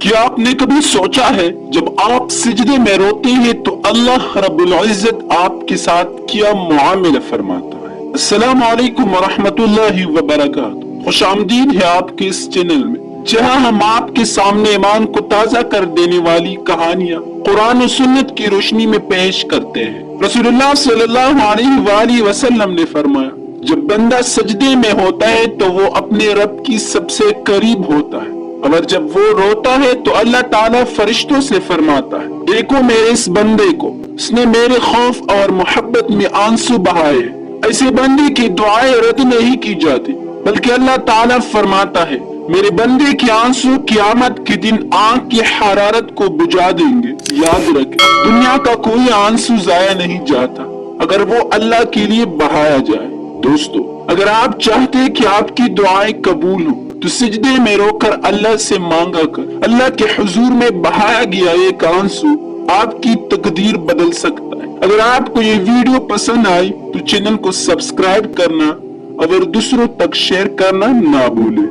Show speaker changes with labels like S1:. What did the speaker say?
S1: کیا آپ نے کبھی سوچا ہے جب آپ سجدے میں روتے ہیں تو اللہ رب العزت آپ کے ساتھ کیا معاملہ فرماتا ہے؟ السلام علیکم ورحمۃ اللہ وبرکاتہ۔ خوش آمدید ہے آپ کے اس چینل میں جہاں ہم آپ کے سامنے ایمان کو تازہ کر دینے والی کہانیاں قرآن و سنت کی روشنی میں پیش کرتے ہیں۔ رسول اللہ صلی اللہ علیہ وآلہ وسلم نے فرمایا، جب بندہ سجدے میں ہوتا ہے تو وہ اپنے رب کی سب سے قریب ہوتا ہے، اور جب وہ روتا ہے تو اللہ تعالیٰ فرشتوں سے فرماتا ہے، دیکھو میرے اس بندے کو، اس نے میرے خوف اور محبت میں آنسو بہائے۔ ایسے بندے کی دعائیں رد نہیں کی جاتی، بلکہ اللہ تعالیٰ فرماتا ہے، میرے بندے کے آنسو قیامت کے دن آنکھ کی حرارت کو بجھا دیں گے۔ یاد رکھیں، دنیا کا کوئی آنسو ضائع نہیں جاتا اگر وہ اللہ کے لیے بہایا جائے۔ دوستو، اگر آپ چاہتے ہیں کہ آپ کی دعائیں قبول ہوں تو سجدے میں رو کر اللہ سے مانگا کر اللہ کے حضور میں بہایا گیا ایک آنسو آپ کی تقدیر بدل سکتا ہے۔ اگر آپ کو یہ ویڈیو پسند آئی تو چینل کو سبسکرائب کرنا اور دوسروں تک شیئر کرنا نہ بھولیں۔